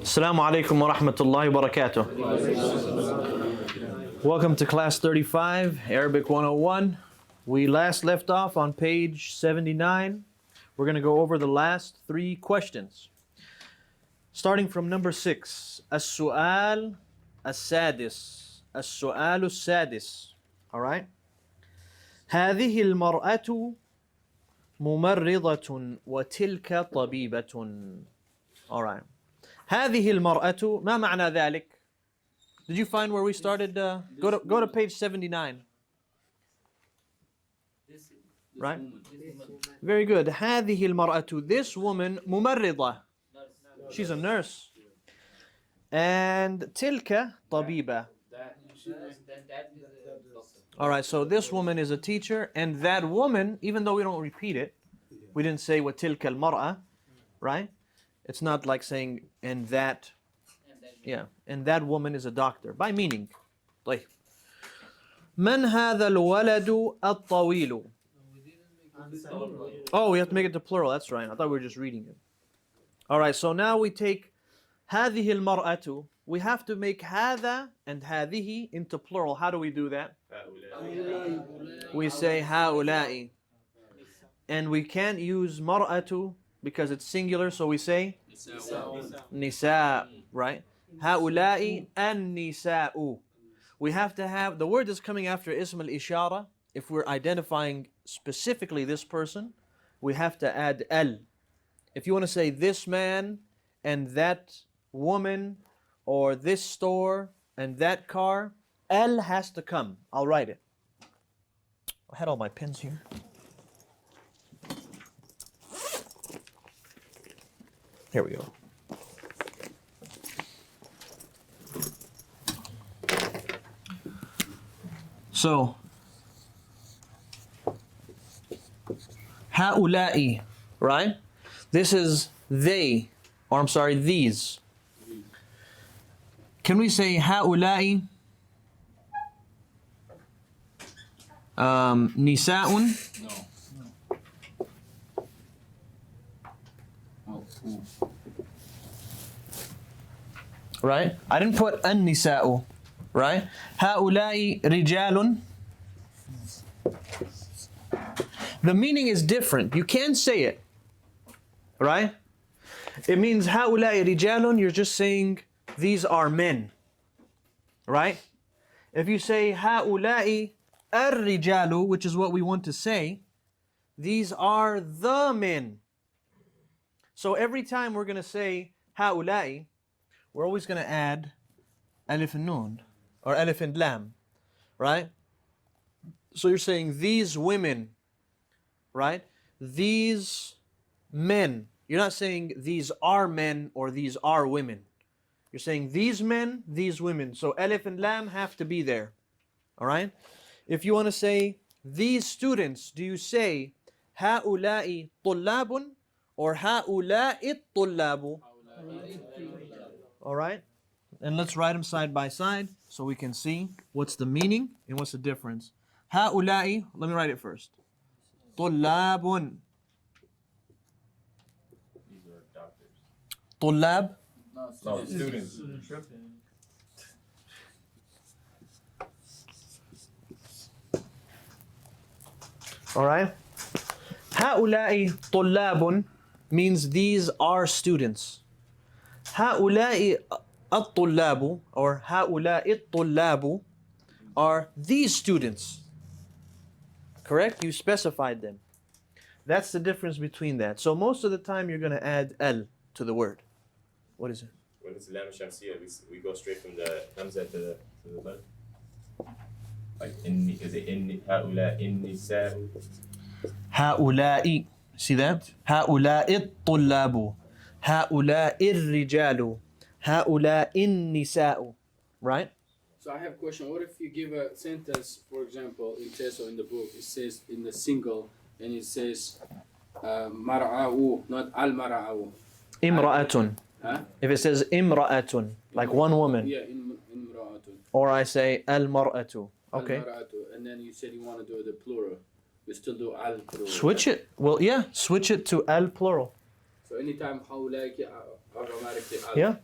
Assalamu alaikum wa rahmatullahi wa barakatuh. Welcome to class 35, Arabic 101. We last left off on page 79. We're going to go over the last three questions. Starting from number 6. As-su'al as-sadis. As-su'al as-sadis. All right? هذه المرأة ممرضة وتلك طبيبة. All right. هذه المرأة ما معنى ذلك? Did you find where we started? Go to page 79. Right? Very good. هذه المرأة. This woman ممرضة. She's a nurse. And تلك طبيبة. All right, so this woman is a teacher, and that woman, even though we don't repeat it, we didn't say وَتِلْكَ الْمَرْأَةِ, right? It's not like saying, and that, yeah, and that woman is a doctor, by meaning. طيب. من هذا الولد الطويل? Oh, we have to make it to plural, that's right. I thought we were just reading it. All right, so now we take هذه المرأة. We have to make هذا and هذه into plural. How do we do that? We say هؤلاء. And we can't use مرأة because it's singular, so we say نساء, right? هؤلاء النساء. We have to have, the word that's coming after ism al-ishara, if we're identifying specifically this person, we have to add al. If you want to say this man and that woman, or this store and that car, L has to come. I'll write it. I had all my pens here. Here we go. So, هؤلاء, right? This is they, or I'm sorry, these. Can we say هؤلاء نساء? No. Right? I didn't put النساء, right? هؤلاء رجال. The meaning is different. You can't say it, right? It means هؤلاء رجال, you're just saying these are men, right? If you say هؤلاء الرجال, which is what we want to say, these are the men. So every time we're going to say هؤلاء, we're always going to add alif and nun, or alif and lam, right? So you're saying these women, right? These men. You're not saying these are men or these are women. You're saying these men, these women. So alif and lam have to be there. All right? If you want to say these students, do you say هؤلاء طلاب or هؤلاء الطلاب? All right? And let's write them side by side so we can see what's the meaning and what's the difference. هؤلاء, let me write it first. طلاب. These are doctors. طلاب. No, students. All right? هؤلاء طلاب means these are students. هؤلاء الطلاب or هؤلاء الطلاب are these students. Correct? You specified them. That's the difference between that. So most of the time you're going to add al to the word. What is it? When it's lam shamsiyah, we go straight from the hamza to the bad. Like inni, is it inni haula inni sa'u? هؤلاء. See that? هؤلاء الطلاب. هؤلاء الرجال. هؤلاء النساء. Right? So I have a question. What if you give a sentence, for example, in test or in the book, it says in the single, and it says mar'a'u, not al-mar'a'u. امرأة. Huh? If it says امرأة, like one woman. Yeah, imra'atun. Or I say المرأة. Okay. Al-mar'atu. And then you said you want to do the plural. You still do al-plural. Switch it. Well, yeah. Switch it to al plural. So anytime hawlaki automatically al. Yeah.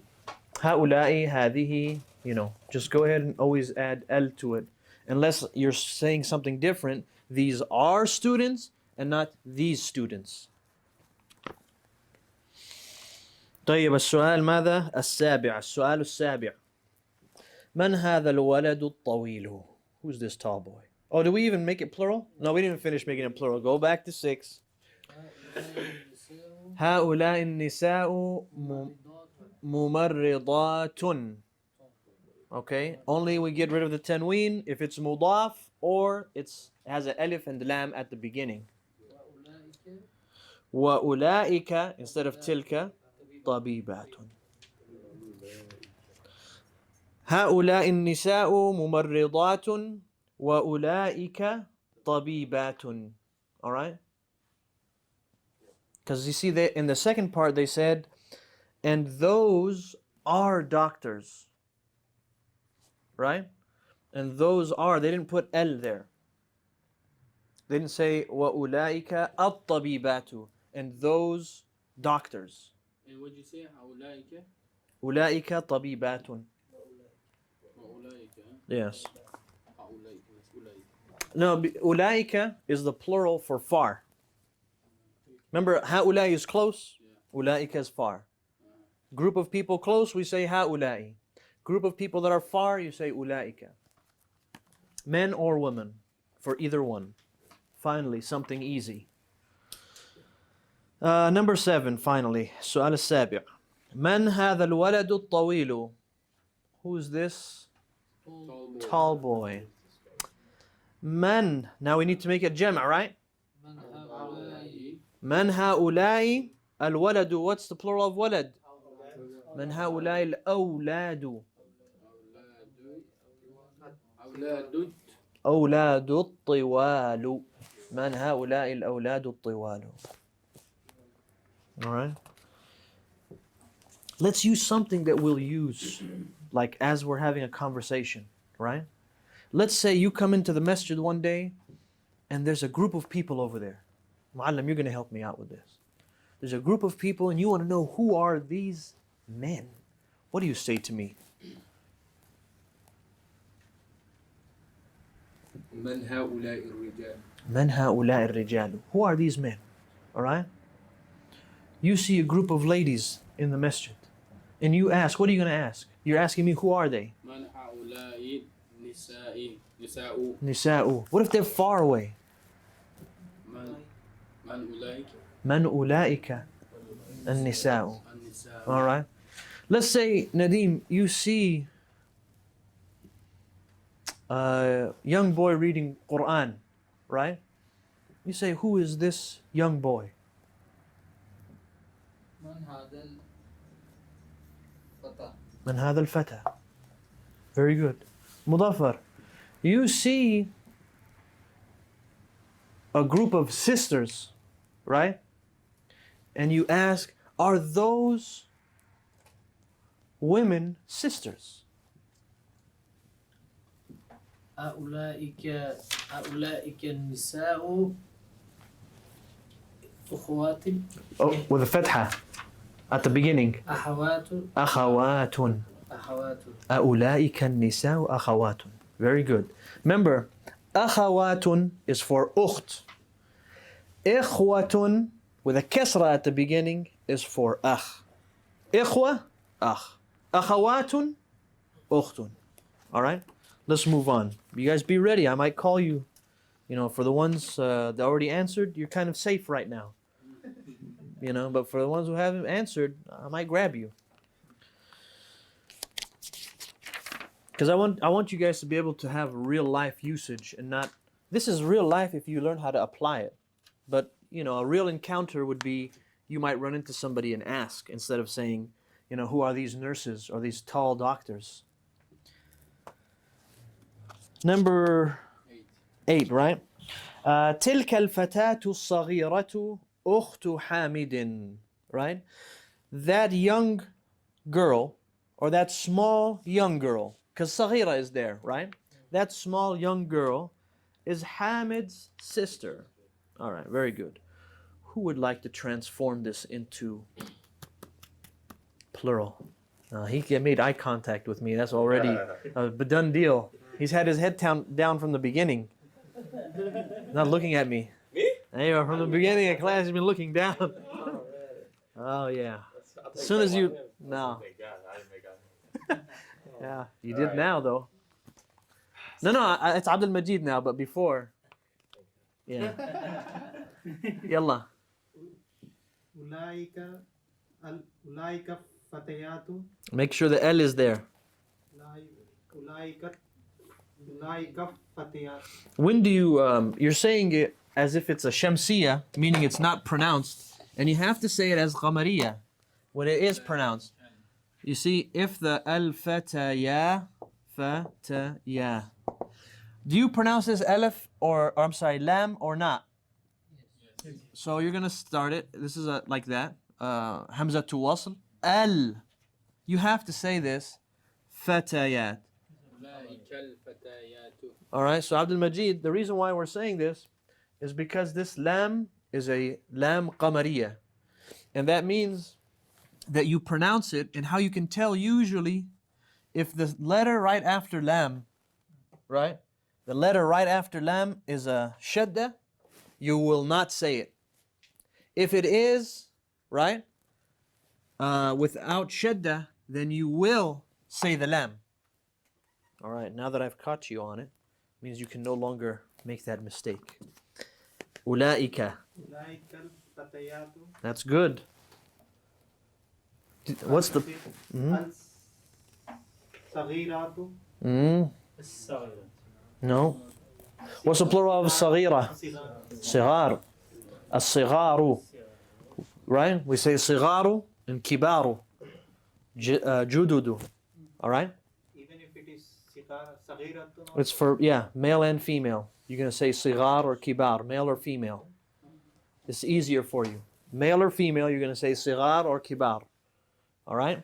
هؤلاء هذه, you know, just go ahead and always add al to it. Unless you're saying something different, these are students and not these students. طيب السؤال ماذا؟ السؤال السابع. من هذا الولد الطويل? Who's this tall boy? Oh, do we even make it plural? No, we didn't finish making it plural. Go back to 6. هؤلاء النساء ممرضات. Okay, only we get rid of the tanween if it's mudaf or it has an alif and lam at the beginning. وأولئك instead of تلك طبيبات. هؤلاء النساء ممرضات وأولئك طبيبات. All right? Because you see that in the second part they said, and those are doctors. Right? And those are, they didn't put L there. They didn't say وَأُولَٰئِكَ الطَّبِيبَاتُ, and those doctors. And what you say? أولئك. أُولَٰئِكَ طَبِيبَاتٌ. وأولئك. Yes. أولئك. No, أُولَٰئِكَ is the plural for far. Remember, هؤلاء is close, أُولَٰئِكَ is far. Group of people close, we say هؤلاء. Group of people that are far, you say أُولَٰئِكَ. Men or women, for either one. Finally, something easy. Number 7, finally. السؤال السابع. من هذا الولد الطويل? Who's this tall boy? من. Now we need to make it جمع, right? من هؤلاء الولد. What's the plural of ولد? من هؤلاء الأولاد. أولاد الطوال. من هؤلاء الأولاد الطوال. All right. Let's use something that we'll use, like as we're having a conversation, right? Let's say you come into the masjid one day, and there's a group of people over there. Mu'allim, you're going to help me out with this. There's a group of people, and you want to know who are these men. What do you say to me? من هؤلاء الرجال. من هؤلاء الرجال. Who are these men? All right? You see a group of ladies in the masjid, and you ask, what are you going to ask? You're asking me, who are they? من هؤلاء نساء. نساء. نساء. What if they're far away? من أولئك. من أولئك النساء. النساء. All right. Let's say, Nadim, you see a young boy reading Quran, right? You say, who is this young boy? من هذا الفتى. من هذا الفتى. Very good. Mudaffar, you see a group of sisters, right? And you ask, are those women sisters? أولئك النساء أخوات. Oh, with a fatha at the beginning. أخوات. أخوات. أخوات. أولئك النساء أخوات. Very good. Remember, أخوات is for أخت. إخوة with a kasra at the beginning is for أخ. إخوة, أخ. أخوات, أخت. All right? Let's move on. You guys be ready. I might call you. You know, for the ones that already answered, you're kind of safe right now. You know, but for the ones who haven't answered, I might grab you. Because I want you guys to be able to have real life usage and not, this is real life if you learn how to apply it. But, you know, a real encounter would be, you might run into somebody and ask, instead of saying, you know, who are these nurses or these tall doctors? Number 8, right? تلك الفتاة الصغيرة أخت حامد. Right? That young girl, or that small young girl, because صغيرة is there, right? That small young girl is Hamid's sister. All right, very good. Who would like to transform this into plural? He made eye contact with me. That's already a done deal. He's had his head down from the beginning. Not looking at me. Me? Anyway, from the beginning of class, he's been looking down. Oh, yeah. As soon as you... No. Thank God. I didn't make God. Yeah, you All did right. now, though. No, it's Abdul Majid now, but before. Yeah. Yalla. أولئك فتيات Make sure the L is there. أولئك فتيات. When do you, you're saying it as if it's a shamsiya, meaning it's not pronounced, and you have to say it as qamariya when it is pronounced. You see, if the al-fataya, fataya. Do you pronounce this alif or I'm sorry, lam or not? So you're gonna start it. This is like that. Hamza to wasl. Al. You have to say this. Fatayat. All right. So Abdul Majid, the reason why we're saying this is because this lam is a lam qamariya, and that means that you pronounce it, and how you can tell usually if the letter right after lam, right? The letter right after lam is a shadda, you will not say it. If it is, right, without shadda, then you will say the lam. All right, now that I've caught you on it, means you can no longer make that mistake. Ulaika. أولئك الفتيات. That's good. What's the... الصغيرات. No. What's the plural of صغيرة? صغار. الصغار. Right? We say صغار and كبار. جدد. All right? Even if it is صغيرة. It's for, yeah, male and female. You're going to say صغار or كبار, male or female. It's easier for you. Male or female, you're going to say صغار or كبار. All right?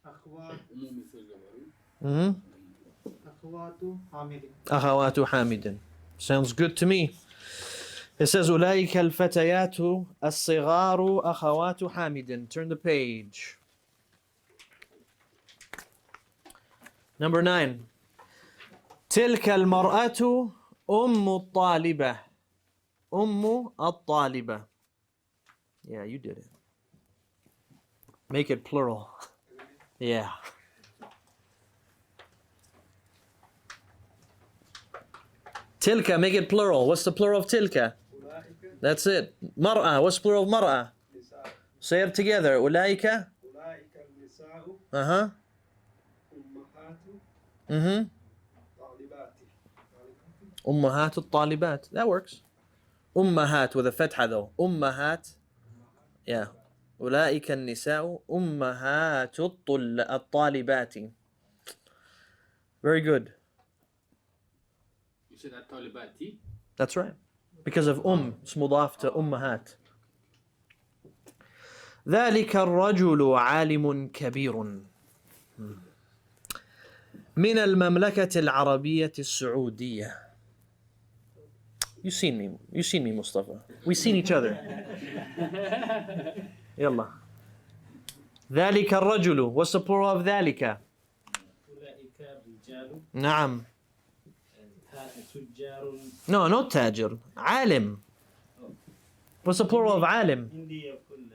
أخوات. Mm-hmm. أخوات حامد. أخوات حامد. Sounds good to me. It says أولئك الفتيات الصغار أخوات حامد. Turn the page. Number 9. تلك المرأة أم الطالبة. أم الطالبة. Yeah, you did it. Make it plural. Yeah. Tilka, make it plural. What's the plural of tilka? That's it. Mar'a, what's the plural of mar'a? Say it together. Ulaika. أولئك النساء Uh-huh. أمهات Mm-hmm. طالبات. Ummahat al-talibat. That works. Ummahat with a fatha though. Ummahat. Yeah. أولئك النساء أمهات الطالبات. Very good. You said that talibati? That's right. Because of it's mudaf to أمهات. ذلك الرجل عالم كبير من المملكة العربية السعودية. You seen me, Mustafa. We seen each other. يلا. ذلك الرجل. What's the plural of ذلك? أولئك رجال نعم. تجار No, not تاجر. عالم. What's the plural of عالم? عندي يقول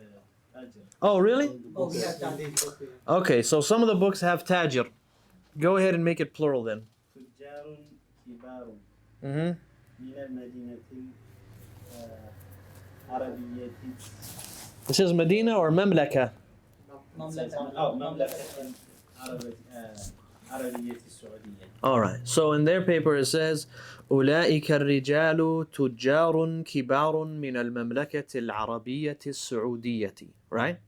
تاجر. Oh, really? Okay, so some of the books have تاجر. Go ahead and make it plural then. تجار كبار Mm-hmm. من المدينة العربية It says Medina or Mamlaka? أو مملكة عربية السعودية. All right. So in their paper it says أولئك الرجال تجار كبار من المملكة العربية السعودية. Right?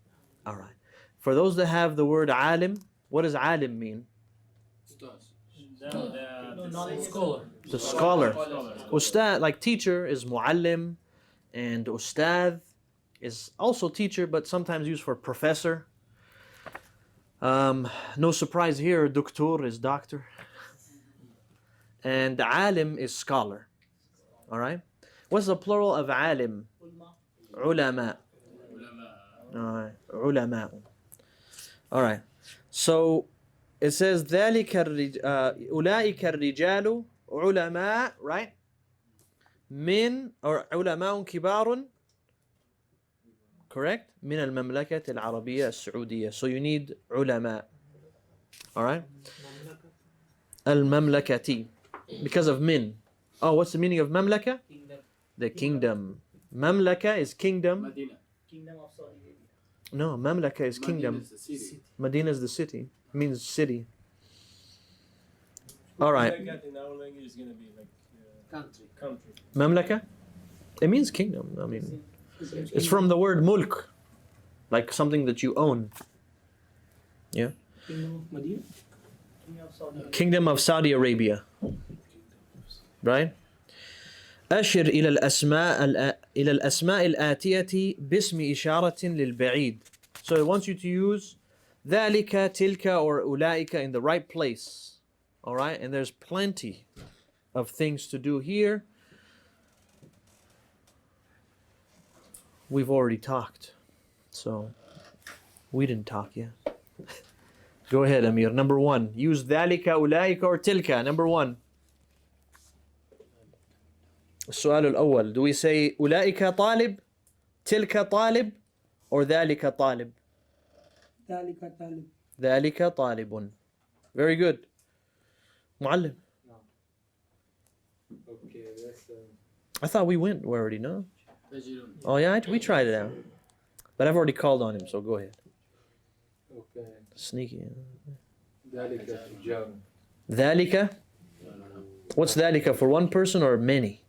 All right. For those that have the word عالم, what does عالم mean? Scholar. The scholar. Ustad, like teacher, is muallim, and ustad is also teacher, but sometimes used for professor. No surprise here, doctor is doctor. And alim is scholar. All right? What's the plural of alim? Ulama. All right. Ulama. All right. So it says أولئك الرجال علماء, right? من or علماء كبار, correct? من المملكة العربية السعودية. So you need علماء. All right? المملكة because of min. Oh, what's the meaning of mamlaka? Kingdom. The kingdom. Mamlaka is kingdom. Medina. Kingdom of Saudi Arabia. No, mamlaka is Medina kingdom. is the city. Medina is the city. It means city. All right. Mamlakat in our language is going to be like Country. country. Mamlaka? It means kingdom. I mean, it's from the word mulk, like something that you own. Yeah. Kingdom of Medina. Kingdom of Saudi Arabia. Kingdom of Saudi Arabia. Right? أشر إلى الأسماء الآتية باسم إشارة للبعيد. So it wants you to use ذلك, تلك, or أولئك in the right place. All right? And there's plenty of things to do here. We've already talked. So we didn't talk yet. Go ahead, Amir. Number 1. Use ذلك, أولئك, or تلك. Number 1. السؤال الأول. Do we say أولئك طالب, تلك طالب, or ذلك طالب? ذلك طالب. ذلك طالب. Very good. معلم. Okay, that's I thought we went already, no? Tajirun. Oh yeah, we tried it out. But I've already called on him, so go ahead. Okay. Sneaky. ذلك تجار. ذلك? What's ذلك, for one person or many?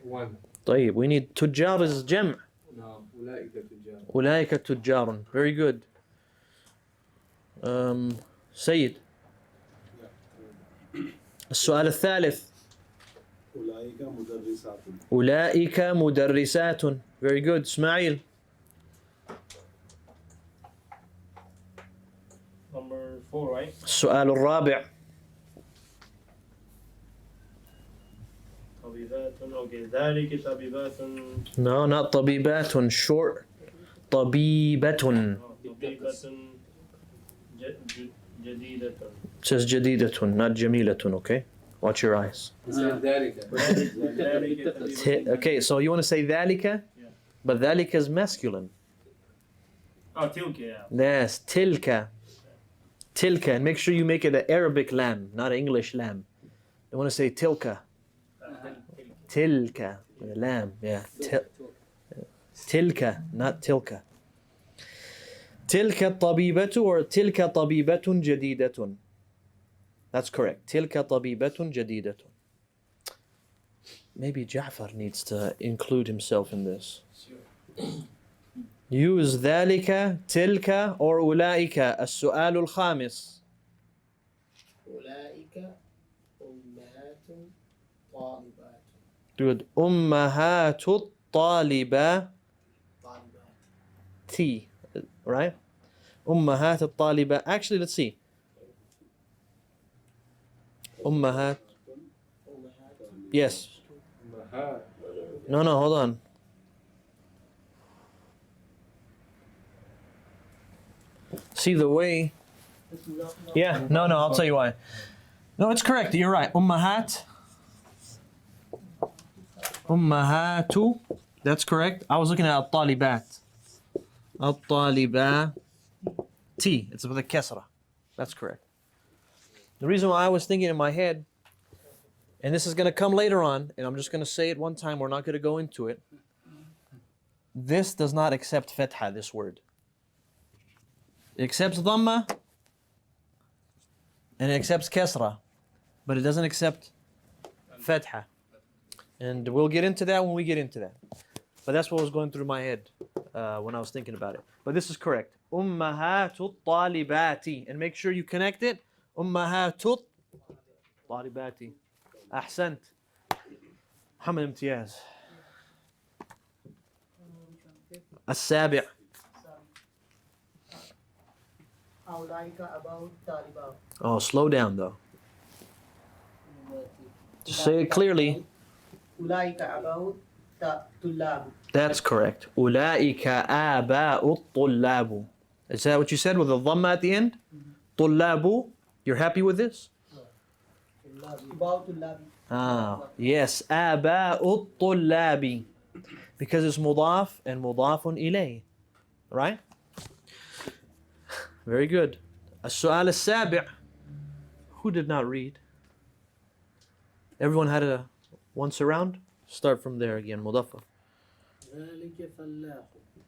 One. طيب, we need تجار is جمع. No. أولئك تجار. أولئك تجار. Very good. سيد. السؤال الثالث. أولئك مدرسات. أولئك مدرسات. Very good. إسماعيل. Number 4, right? السؤال الرابع. طبيبات. Okay. ذلك طبيبات. No, not طبيبات. Short. طبيبة. طبيبة جديدة. It says جديدة, not جميلة, okay? Watch your eyes. He said ذلك. Okay, so you want to say ذلك? Yeah. But ذلك is masculine. Oh, تلك, yeah. Yes, تلك. تلك. And make sure you make it an Arabic lam, not an English lam. You want to say تلك. تلك. With a lam, yeah. تلك, not تلك. تلك الطبيبة or تلك طبيبة جديدة. That's correct. تلك طبيبة جديدة. Maybe Ja'far needs to include himself in this. Use ذلك, تلك, or أولئك. السؤال الخامس. أولئك أمهات طالبات. Good. أمهات الطالبات. طالبات. Right? أمهات الطالبات. Actually, let's see. أمهات. أمهات. Yes. أمهات. No, hold on. See the way. Yeah, no, I'll tell you why. No, it's correct. You're right. Ummahat. Ummahatu. That's correct. I was looking at al-talibat. Al-talibat. T. It's with a kasra. That's correct. The reason why I was thinking in my head, and this is going to come later on, and I'm just going to say it one time. We're not going to go into it. This does not accept fatha, this word. It accepts dhamma, and it accepts kasra, but it doesn't accept fatha. And we'll get into that when we get into that. But that's what was going through my head when I was thinking about it. But this is correct. Ummahatul talibati. And make sure you connect it. Ummahatul talibati. Ahsant. Hamad imtiyaz. السابع. أولئك about طالبات. Oh, slow down though. Just say it clearly. أولئك about طلاب. That's correct. أولئك آباء الطلاب. Is that what you said with a dhamma at the end? طلاب. You're happy with this? About tullabi. Ah, yes. آباء الطلاب. Because it's mudaf and mudafun ilay. Right? Very good. السؤال السابع. Who did not read? Everyone had a once around? Start from there again. مضافة. ذلك فلاح.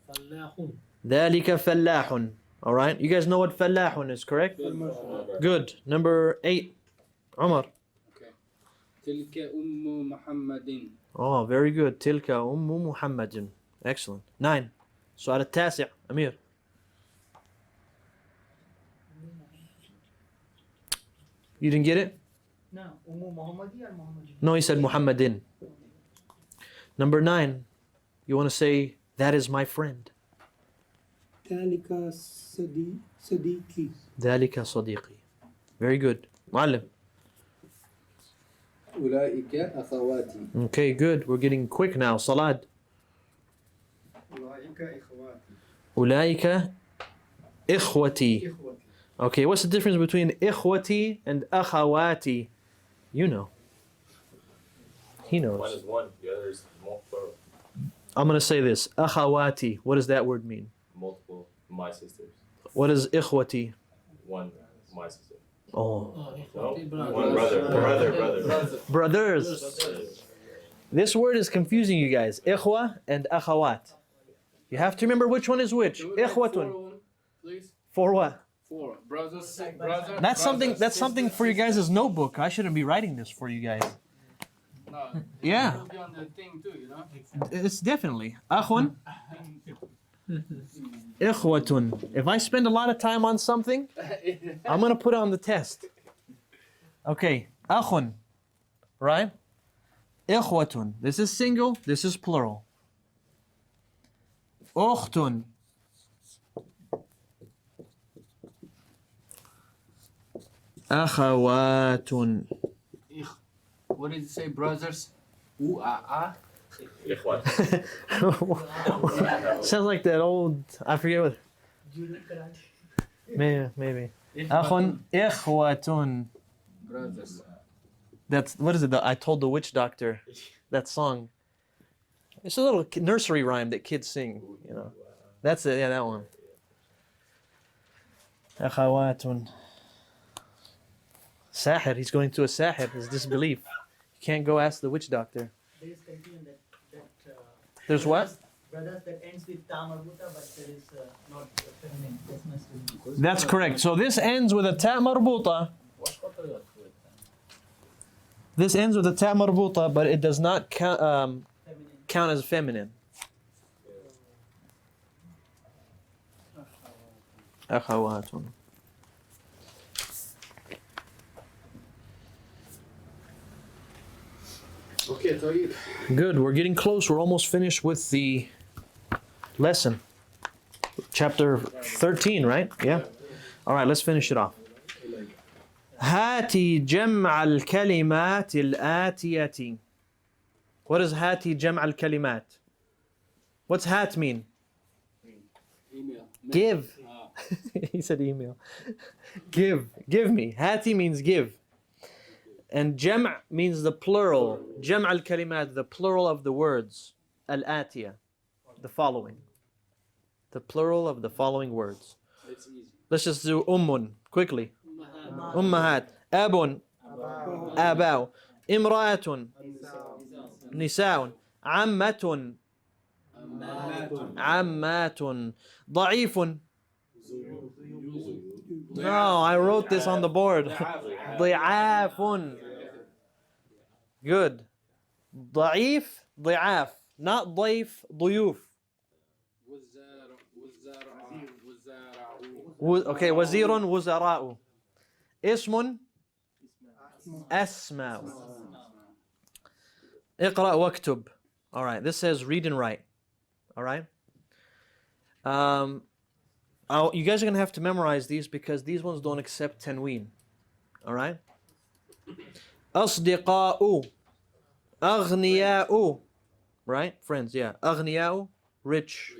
فلاح. ذلك فلاح. All right. You guys know what فلاح is, correct? Good. Number 8. Umar. Okay. تلك محمد. Oh, very good. تلك محمد. Excellent. 9. السؤال التاسع. أمير. You didn't get it? No. Muhammadi or Muhammadi? No, he said Muhammadin. Number 9. You want to say, that is my friend. ذلك صديقي. ذلك صديقي. Very good. معلم. أولئك أخواتي. Okay, good. We're getting quick now. Salad. أولئك إخواتي. أولئك إخوتي. Okay, what's the difference between إخوتي and أخواتي? You know. He One knows. is one, the other is plural. I'm going to say this. أخواتي. What does that word mean? Multiple my sisters. What is إخوتي? One my sister. Oh. No? One brother. Brothers. This word is confusing you guys. إخوة and أخوات. You have to remember which one is which. Can we write إخوة. 4, please? For what? 4. Brothers. That's something for you guys' notebook. I shouldn't be writing this for you guys. No. Yeah. It'll be on the thing too, you know? It's definitely. أخ. إخوة. If I spend a lot of time on something, I'm going to put it on the test. Okay. أخ. Right? إخوة. This is single. This is plural. أخت. أخوات. What did it say, brothers? Ooh-ah-ah. إخوات. Sounds like that old, I forget what. Maybe. أخ إخوة. Brothers. That's, what is it? I told the witch doctor. That song. It's a little nursery rhyme that kids sing, you know. That's it, yeah, that one. أخوات. Sahir, he's going to a sahir, his disbelief. You can't go ask the witch doctor. There is confusion that There's what? brothers that ends with ta marbuta, but there is not feminine. That's masculine. That's correct. So this ends with a ta marbuta. This ends with a ta marbuta, but it does not Feminine. count as feminine. أخوات. Okay, طيب. Good. We're getting close. We're almost finished with the lesson. Chapter 13, right? Yeah. All right, let's finish it off. هاتي جمع الكلمات الآتية. What does هاتي جمع الكلمات? What's hat mean? Email. Give. Ah. He said email. Give me. هاتي means give. And جمع means the plural. جمع الكلمات, the plural of the words. الآتية, the following. The plural of the following words. It's easy. Let's just do quickly. أمهات. أب. آباء. امرأة. نساء. عمة. عمات. ضعيف. No, I wrote this on the board. ضعاف. Good. ضعيف. ضعاف. Not ضيف. ضيوف. Okay, وزير وزراء. اسم أسماء. اقرأ واكتب. All right, this says read and write. All right. You guys are going to have to memorize these because these ones don't accept tanween. All right. أصدقاء. أغنياء. Right? Friends, yeah. أغنياء, rich.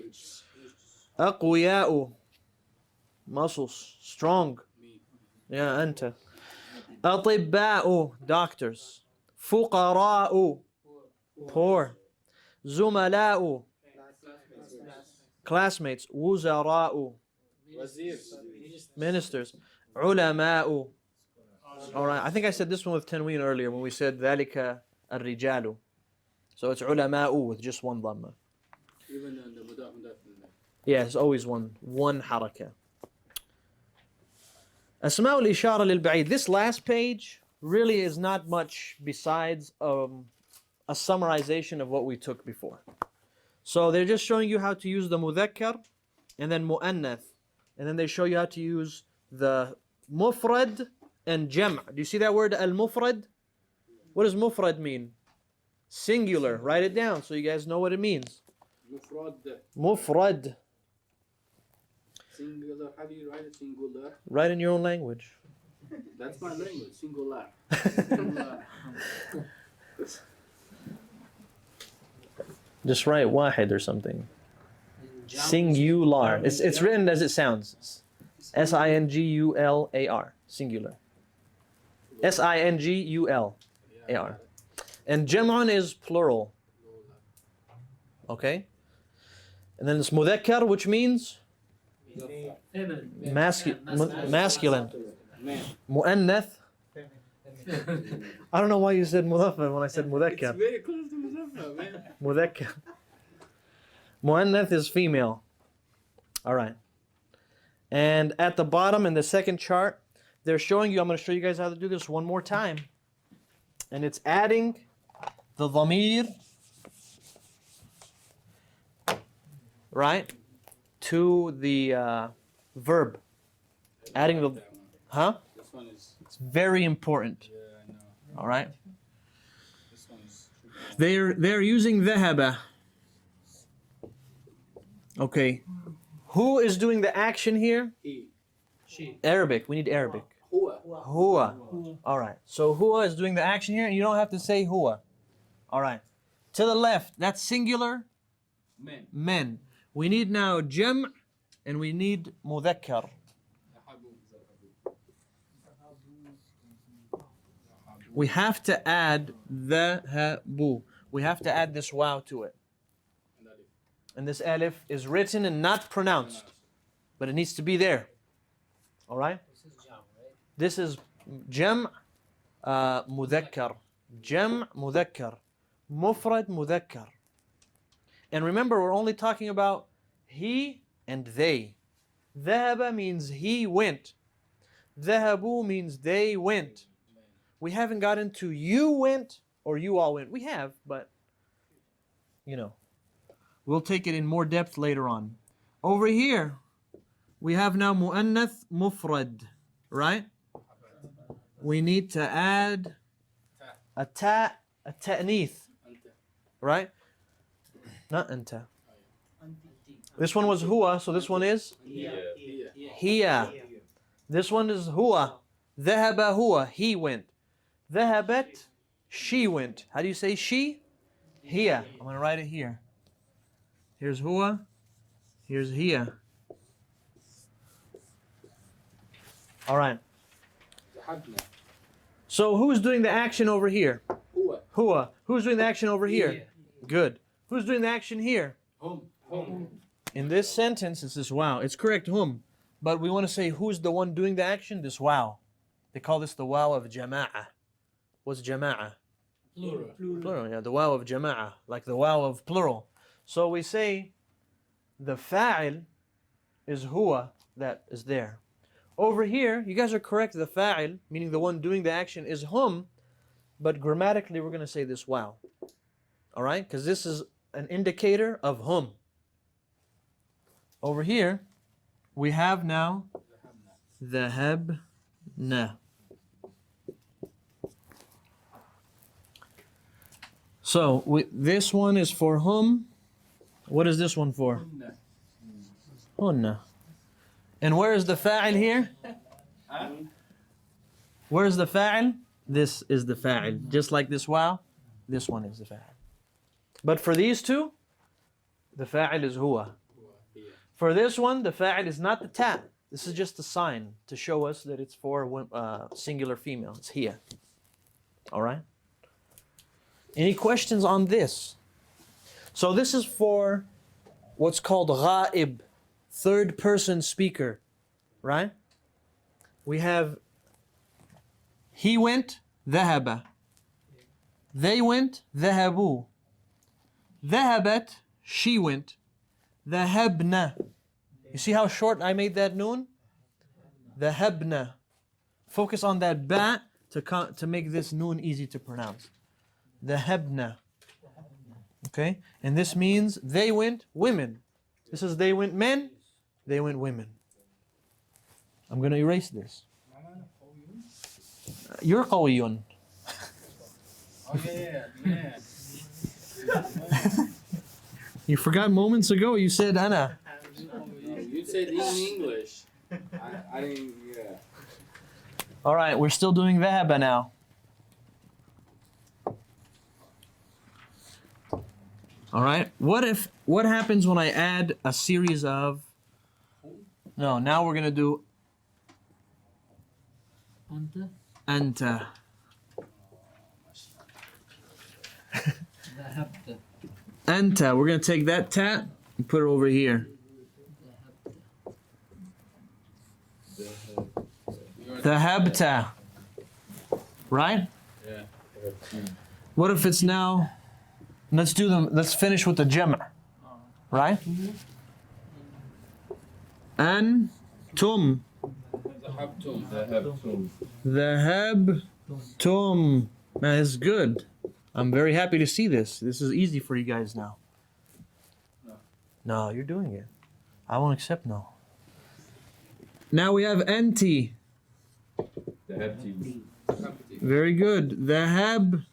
أقوياء. muscles, strong. Me. Yeah, أنت. أطباء, doctors. فقراء, poor. زملاء, classmates. وزراء, Wazir. ministers. علماء. All right, I think I said this one with tanween earlier when we said ذلك الرجال. So it's علماء with just one dhamma. Even the mudaf. Yeah, it's always one حركة. أسماء الإشارة للبعيد. This last page really is not much besides a summarization of what we took before. So they're just showing you how to use the مذكر and then مؤنث, and then they show you how to use the مفرد and جمع. Do you see that word al-mufrad? What does mufrad mean? Singular. Write it down so you guys know what it means. Mufrad. Mufrad. Singular. How do you write it? Singular. Write in your own language. That's my language. Singular. Just write واحد or something. Singular. It's written as it sounds. S-I-N-G-U-L-A-R. Singular. S-I-N-G-U-L-A-R. And jam'un is plural. Okay? And then it's mudhakkar, which means masculine. Man. Mu'annath. I don't know why you said mudhaffar when I said mudhakkar. It's very close to Muzaffar, man. Mudhakkar. Mu'annath is female. All right. And at the bottom in the second chart, they're showing you, I'm going to show you guys how to do this one more time. And it's adding the dhamir, right, to the verb. Adding the, huh? This one is. It's very important. Yeah, I know. All right. This one is. They're using ذهب. Okay. Who is doing the action here? He. She. Arabic. We need Arabic. Huwa. Huwa. All right. So huwa is doing the action here, and you don't have to say huwa. All right. To the left, that's singular. Men. Men. We need now jam', and we need mudhakkar. We have to add dhahabu. We have to add this wow to it. And this alif is written and not pronounced, but it needs to be there. All right? This is jam' mudhakkar. Jam' mudhakkar. Mufrad mudhakkar. And remember, we're only talking about he and they. Dhahaba means he went. Dhahabu means they went. We haven't got into you went or you all went. We have, but you know, we'll take it in more depth later on. Over here, we have now mu'annath mufrad, right? We need to add a ta'nith, right? Not anta. This one was huwa, so this one is hiya. This one is huwa. Dhahaba huwa, he went. Dhahabat, she went. How do you say she? Hiya. I'm going to write it here. Here's huwa. Here's hiya. All right. So who's doing the action over here? Huwa. Huwa. Who's doing the action over here? Good. Who's doing the action here? Hum. Hum. In this sentence, it's this wow. It's correct, hum. But we want to say who's the one doing the action? This wow. They call this the wow of jama'ah. What's jama'ah? Plural. Plural, yeah. The wow of jama'ah. Like the wow of plural. So we say the fa'il is huwa that is there. Over here, you guys are correct. The fa'il, meaning the one doing the action, is hum. But grammatically, we're going to say this wow. All right? Because this is an indicator of hum. Over here, we have now dhahabna. So this one is for hum. What is this one for? Hunna. And where is the fa'il here? Where is the fa'il? This is the fa'il. Just like this wow, this one is the fa'il. But for these two, the fa'il is huwa. For this one, the fa'il is not the ta. This is just a sign to show us that it's for singular female. It's here. All right? Any questions on this? So this is for what's called ghaib, third person speaker, right? We have he went, ذهب. They went, ذهبوا. ذهبت, she went. ذهبنا. You see how short I made that noon? ذهبنا. Focus on that ba to make this noon easy to pronounce. ذهبنا. Okay? And this means they went women. This is they went men, they went women. I'm going to erase this. You're qawiyun. Oh yeah. You forgot moments ago you said ana. You said in English. I didn't. Yeah. All right, we're still doing dhahaba now. All right. What happens when I add a series of No, now we're going to do anta. Anta. We're going to take that ta and put it over here. Dhahabta. Right? Yeah. What if it's now, let's finish with the jama'. Right? Antum. Dhahabtum. Man, this is good. I'm very happy to see this. This is easy for you guys now. No, you're doing it. I won't accept no. Now we have anti. Very good. Dhahab.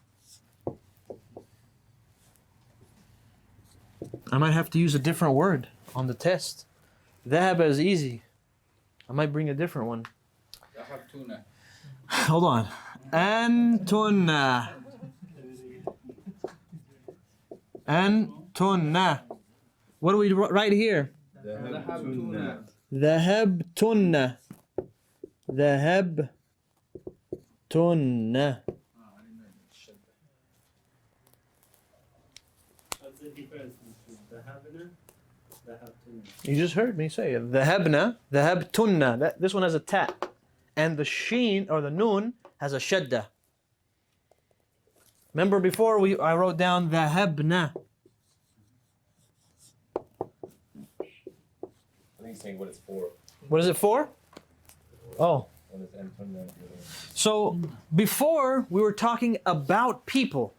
I might have to use a different word on the test. Dhahaba is easy. I might bring a different one. Hold on. Antunna. Antunna. What do we write here? Dhahabtunna. Dhahabtunna. What's the difference between dhahabna, dhahabtunna? You just heard me say it. Dhahabna, dhahabtunna. This one has a ta. And the sheen or the noon has a shadda. Remember before I wrote down dhahabna. I think he's saying what it's for. What is it for? Oh. What is Antonio doing? So before we were talking about people.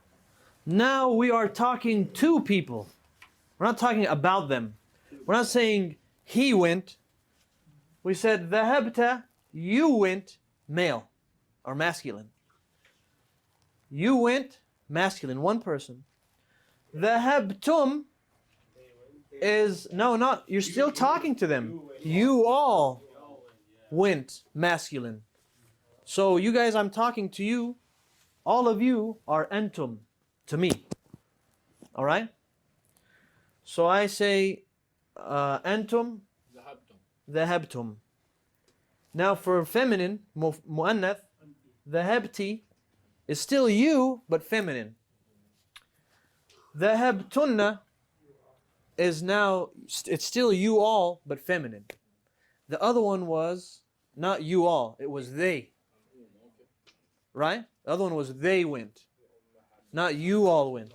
Now we are talking to people. We're not talking about them. We're not saying he went. We said dhahabta, you went, male or masculine. You went, masculine, one person. Dhahabtum is, no, not, you're still talking to them. You all went, masculine. So you guys, I'm talking to you. All of you are antum, to me. All right? So I say antum, dhahabtum. Now for feminine, mu'annath, dhahabti is still you, but feminine. Dhahabtunna is now, it's still you all, but feminine. The other one was not you all, it was they. Right? The other one was they went. Not you all went.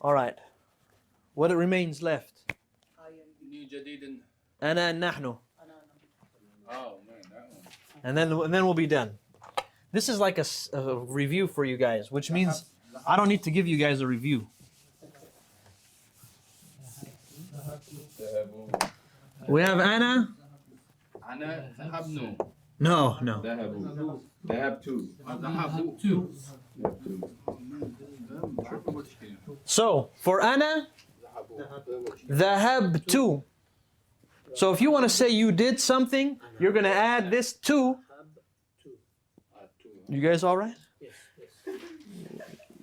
All right. What remains left? Ana and nahnu. Oh man, that one. And then we'll be done. This is like a review for you guys, which means I don't need to give you guys a review. We have Anna. Ana dhahabnu. No. So for Anna, dhahabtu. So if you want to say you did something, you're going to add this to. You guys all right?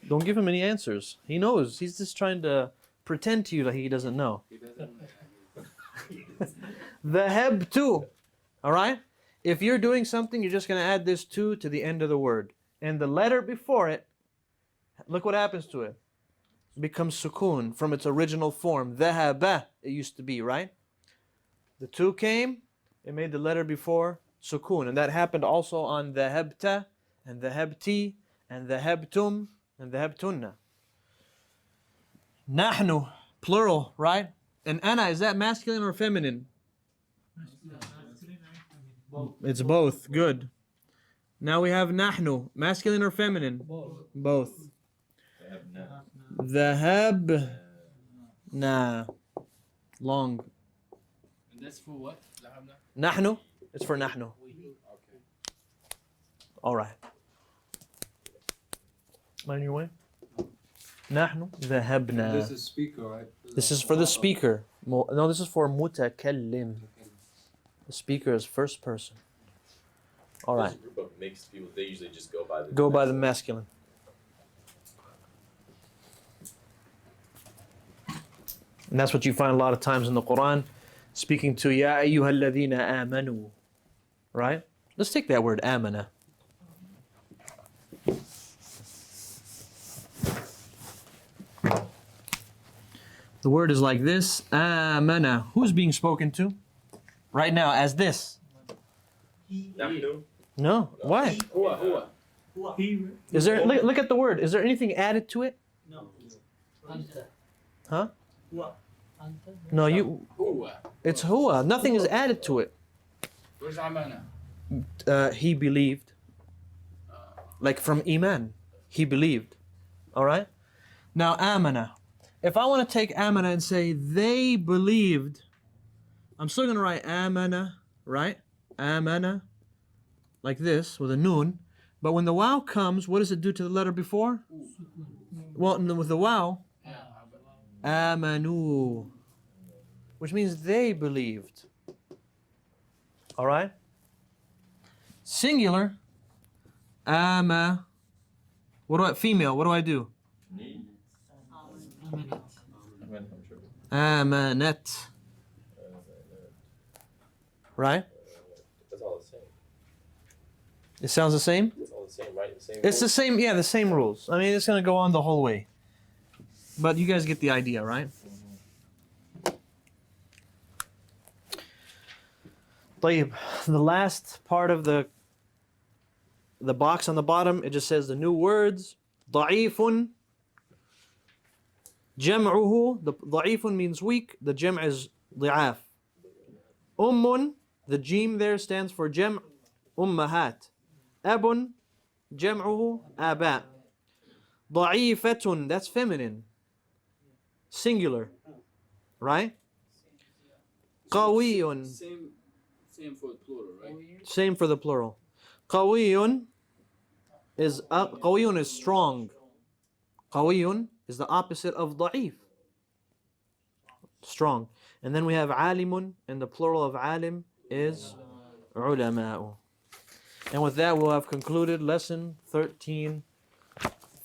Don't give him any answers. He knows. He's just trying to pretend to you that he doesn't know. dhahabtu. All right? If you're doing something, you're just going to add this to the end of the word. And the letter before it, look what happens to it. It becomes sukoon from its original form. Dhahaba, it used to be, right? The two came, it made the letter before sukoon. And that happened also on dhahabta, and dhahabti, and dhahabtum, and dhahabtunna. Nahnu, plural, right? And ana, is that masculine or feminine? It's both. Good. Now we have nahnu, masculine or feminine? Both. Dhahabna. Long. And that's for what? Nahnu, it's for nahnu. Okay. All right. Am I on your way? Nahnu dhahabna. This is speaker, right? This is for the speaker. No, this is for mutakallim. The speaker is first person. All right. There's a group of mixed people. They usually just go by the. Go by the masculine. And that's what you find a lot of times in the Quran, speaking to Ya ayyuhalladhina amanu. Right? Let's take that word amana. The word is like this, amana. Who's being spoken to? Right now, as this. Nahnu. No. Why? Huwa. He, Is there? Look at the word. Is there anything added to it? No. Anta. Huh? Huwa. Anta. No, you. Huwa. It's huwa. Nothing is added to it. Where's amana? He believed. Like from iman. He believed. All right? Now, amana. If I want to take amana and say they believed, I'm still going to write amana, right? Amana. Like this, with a noon. But when the wow comes, what does it do to the letter before? Well, with the wow, amanu. Which means they believed. All right? Singular. Ama. Female, what do I do? Amanat. Right? That's all the same. It sounds the same? It's all the same, right? The same. It's the same, yeah, the same rules. I mean, it's going to go on the whole way. But you guys get the idea, right? طيب, the last part of the box on the bottom, it just says the new words. ضعيف. جمعه. The ضعيف means weak. The جمع is ضعاف. The jim there stands for جمع أمهات. أب جمعه آباء. ضعيفة, that's feminine. Singular. Right? قوي. Same for plural, right? Same for the plural. قوي is قوي is strong. قوي is the opposite of ضعيف. Strong. And then we have عالم, and the plural of عالم is علماء. And with that, we'll have concluded lesson 13.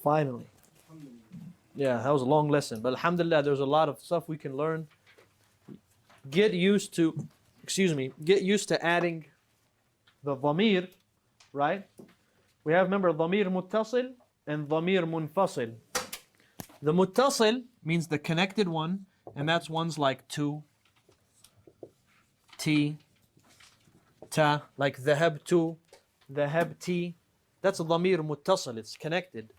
Finally. Yeah, that was a long lesson. But alhamdulillah, there's a lot of stuff we can learn. Get used to adding the dhamir, right? We have, remember, dhamir muttasil and dhamir munfasil. The muttasil means the connected one, and that's ones like to, ti, ta, like dhahabtu, dhahabti. That's a dhamir muttasil, it's connected.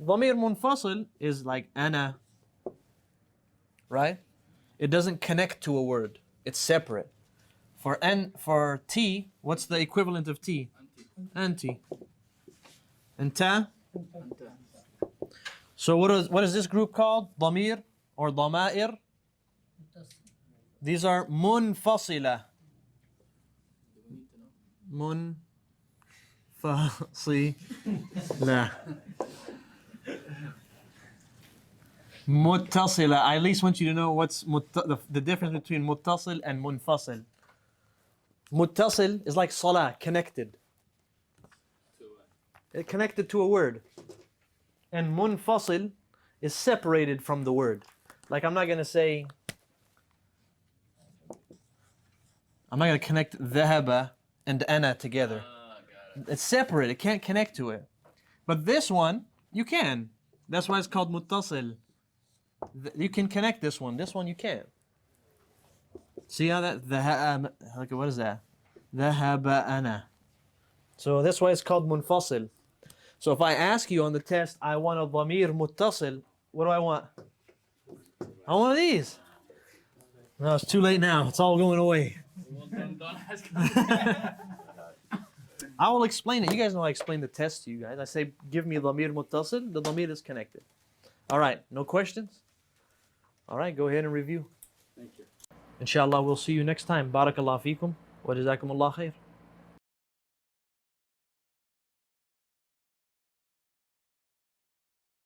Dhamir munfasil is like ana, right? It doesn't connect to a word, it's separate. For T, what's the equivalent of T? Anti. And ta? So what is this group called? Dhamir or Dhama'ir? These are munfasila. Munfasila. Muttasila. I at least want you to know what's the difference between muttasil and munfasil. Muttasil is like salah, connected. It connected to a word. And munfasil is separated from the word. Like I'm not going to say I'm not going to connect ذهب and ana together. Got it. It's separate. It can't connect to it. But this one, you can. That's why it's called muttasil. You can connect this one. This one you can't. See how that look, what is that? ذهب أنا. So that's why it's called munfasil. So if I ask you on the test, I want a dhamir muttasil, what do I want? I want one of these. No, it's too late now. It's all going away. Well, don't ask. I will explain it. You guys know I explain the test to you guys. I say, give me dhamir muttasil. The dhamir is connected. All right. No questions? All right. Go ahead and review. Thank you. Inshallah, we'll see you next time. Barakallah feekum. Wa jazakumullah khair.